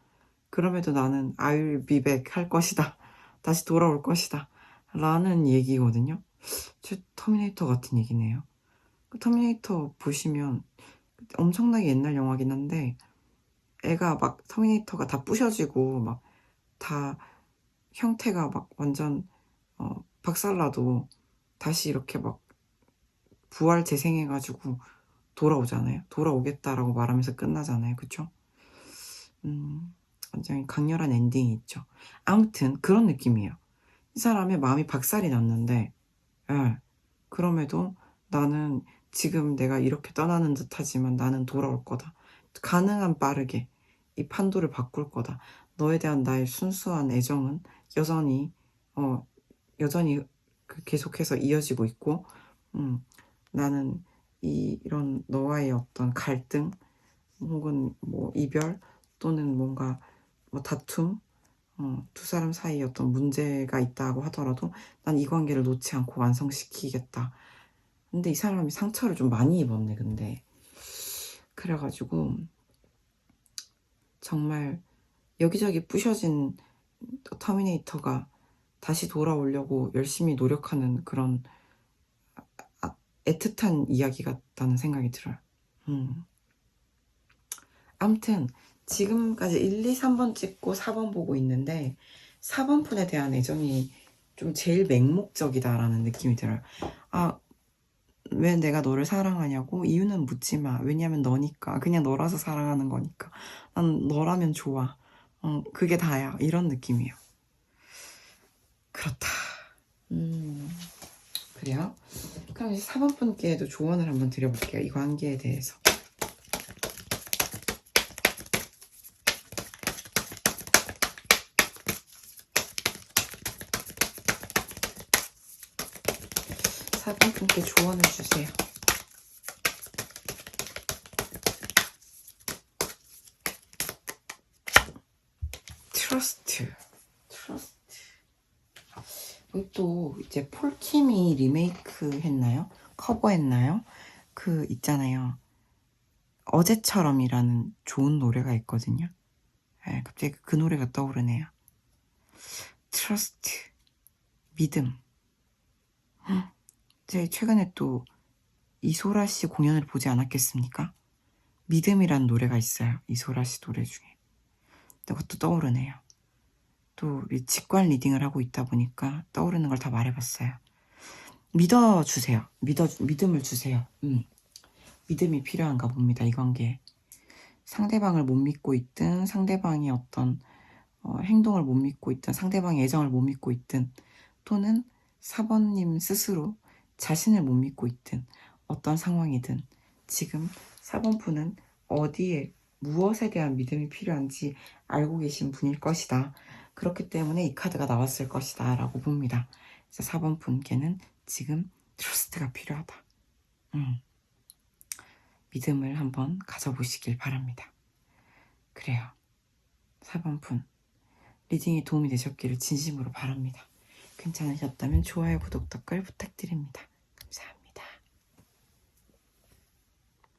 그럼에도 나는 I'll be back 할 것이다. 다시 돌아올 것이다. 라는 얘기거든요. 저 터미네이터 같은 얘기네요. 그 터미네이터 보시면 엄청나게 옛날 영화긴 한데 애가 막 터미네이터가 다 부셔지고 막 다 형태가 막 완전 박살나도 다시 이렇게 막 부활 재생해가지고 돌아오잖아요. 돌아오겠다라고 말하면서 끝나잖아요. 그쵸? 완전히 강렬한 엔딩이 있죠. 아무튼 그런 느낌이에요. 이 사람의 마음이 박살이 났는데 예, 그럼에도 나는 지금 내가 이렇게 떠나는 듯 하지만 나는 돌아올 거다. 가능한 빠르게 이 판도를 바꿀 거다. 너에 대한 나의 순수한 애정은 여전히 여전히 계속해서 이어지고 있고, 나는 이런 너와의 어떤 갈등 혹은 뭐 이별 또는 뭔가 뭐 다툼, 두 사람 사이에 어떤 문제가 있다고 하더라도 난 이 관계를 놓지 않고 완성시키겠다. 근데 이 사람이 상처를 좀 많이 입었네, 근데. 그래가지고 정말 여기저기 부셔진 터미네이터가 다시 돌아오려고 열심히 노력하는 그런 애틋한 이야기 같다는 생각이 들어요. 아무튼 지금까지 1, 2, 3번 찍고 4번 보고 있는데 4번 푼에 대한 애정이 좀 제일 맹목적이다라는 느낌이 들어요. 아, 왜 내가 너를 사랑하냐고? 이유는 묻지 마. 왜냐면 너니까. 그냥 너라서 사랑하는 거니까. 난 너라면 좋아. 그게 다야. 이런 느낌이에요. 그렇다. 그래요? 그럼 이제 4번 분께도 조언을 한번 드려볼게요. 이 관계에 대해서. 4번 분께 조언을 주세요. 트러스트. 여기 또 이제 폴킴이 리메이크 했나요? 커버 했나요? 그 있잖아요. 어제처럼이라는 좋은 노래가 있거든요. 네, 갑자기 그 노래가 떠오르네요. 트러스트. 믿음. 제가 최근에 또 이소라 씨 공연을 보지 않았겠습니까? 믿음이라는 노래가 있어요. 이소라 씨 노래 중에. 그것도 떠오르네요. 또 우리 직관 리딩을 하고 있다 보니까 떠오르는 걸 다 말해봤어요. 믿어주세요. 믿음을 주세요. 믿음이 필요한가 봅니다. 이 관계에. 상대방을 못 믿고 있든 상대방이 어떤 행동을 못 믿고 있든 상대방의 애정을 못 믿고 있든 또는 4번님 스스로 자신을 못 믿고 있든 어떤 상황이든 지금 4번 분은 어디에 무엇에 대한 믿음이 필요한지 알고 계신 분일 것이다. 그렇기 때문에 이 카드가 나왔을 것이다 라고 봅니다. 그래서 4번 분께는 지금 트러스트가 필요하다. 믿음을 한번 가져보시길 바랍니다. 그래요. 4번 분 리딩이 도움이 되셨기를 진심으로 바랍니다. 괜찮으셨다면 좋아요, 구독, 댓글 부탁드립니다.